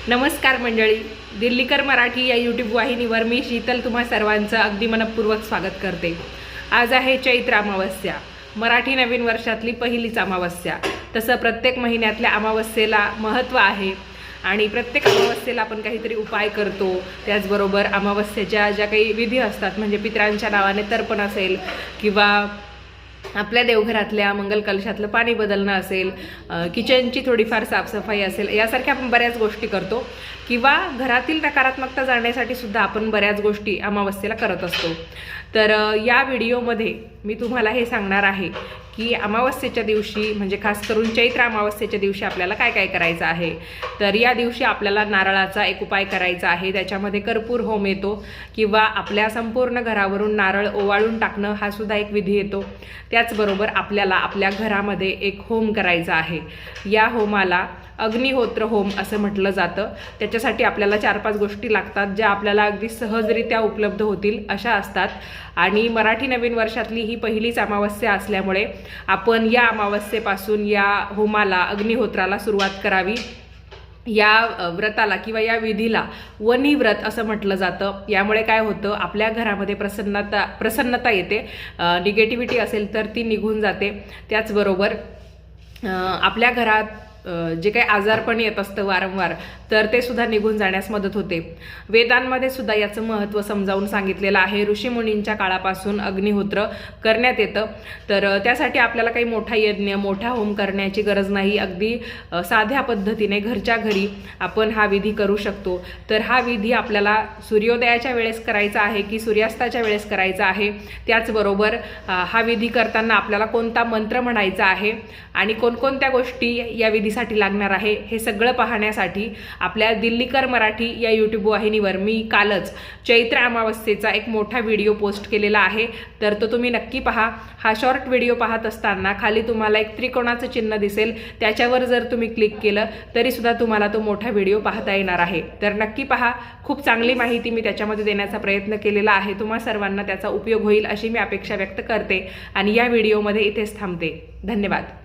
नमस्कार मंडळी, दिल्लीकर मराठी या यूट्यूब वाहिनीवर मी शीतल तुम्हा सर्वांचं अगदी मनपूर्वक स्वागत करते। आज आहे चैत्र अमावस्या, मराठी नवीन वर्षातली पहिलीच अमावस्या। तसं प्रत्येक महिन्यातल्या अमावस्येला महत्त्व आहे आणि प्रत्येक अमावस्येला आपण काहीतरी उपाय करतो। त्याचबरोबर अमावस्येच्या ज्या काही विधी असतात म्हणजे पितरांच्या नावाने तर्पण असेल किंवा आपल्या देवघरातल्या मंगल कलशातलं पाणी बदलणं असेल, किचनची थोडीफार साफसफाई असेल, यासारख्या आपण बऱ्याच गोष्टी करतो किंवा घरातील नकारात्मकता जाणण्यासाठी सुद्धा आपण बऱ्याच गोष्टी अमावस्येला करत असतो। तर या व्हिडिओमध्ये मी तुम्हाला हे सांगणार आहे की अमावस्येच्या दिवशी म्हणजे खास करून चैत्र अमावस्येच्या दिवशी आपल्याला काय काय करायचं आहे। तर या दिवशी आपल्याला नारळाचा एक उपाय करायचा आहे, त्याच्यामध्ये कर्पूर होम येतो किंवा आपल्या संपूर्ण घरावरून नारळ ओवाळून टाकणं हा सुद्धा एक विधी येतो। त्याचबरोबर आपल्याला आपल्या घरामध्ये एक होम करायचा आहे। या होमाला अग्निहोत्र होम असं म्हटलं जातं। त्याच्यासाठी आपल्याला 4-5 गोष्टी लागतात ज्या आपल्याला अगदी सहजरित्या उपलब्ध होतील अशा असतात आणि मराठी नवीन वर्षातली ही पहिलीच अमावस्या असल्यामुळे आपण या अमावस्येपासून या होमाला अग्निहोत्राला सुरुवात करावी। या व्रताला किंवा या विधीला वनी व्रत असं म्हटलं जातं। यामुळे काय होतं, आपल्या घरामध्ये प्रसन्नता येते, निगेटिव्हिटी असेल तर ती निघून जाते। त्याचबरोबर आपल्या घरात जे काही आजारपण येत असतं वारंवार तर ते सुद्धा निघून जाण्यास मदत होते। वेदांमध्ये सुद्धा याचं महत्त्व समजावून सांगितलेलं आहे। ऋषीमुनींच्या काळापासून अग्निहोत्र करण्यात येतं। तर त्यासाठी आपल्याला काही मोठा यज्ञ मोठा होम करण्याची गरज नाही, अगदी साध्या पद्धतीने घरच्या घरी आपण हा विधी करू शकतो। तर हा विधी आपल्याला सूर्योदयाच्या वेळेस करायचा आहे की सूर्यास्ताच्या वेळेस करायचा आहे, त्याचबरोबर हा विधी करताना आपल्याला कोणता मंत्र म्हणायचा आहे आणि कोणकोणत्या गोष्टी या विधीसाठी लागणार आहे हे सगळं पाहण्यासाठी आपल्या दिल्लीकर मराठी या यूट्यूब वाहिनीवर मी कालच चैत्र अमावस्येचा एक मोठा व्हिडिओ पोस्ट केलेला आहे। तर तो तुम्ही नक्की पहा। हा शॉर्ट व्हिडिओ पाहत असताना खाली तुम्हाला एक त्रिकोणाचं चिन्ह दिसेल, त्याच्यावर जर तुम्ही क्लिक केलं तरी सुद्धा तुम्हाला तो मोठा व्हिडिओ पाहता येणार आहे। तर नक्की पहा, खूप चांगली माहिती मी त्याच्यामध्ये देण्याचा प्रयत्न केलेला आहे। तुम्हा सर्वांना त्याचा उपयोग होईल अशी मी अपेक्षा व्यक्त करते आणि या व्हिडिओमध्ये इथेच थांबते। धन्यवाद।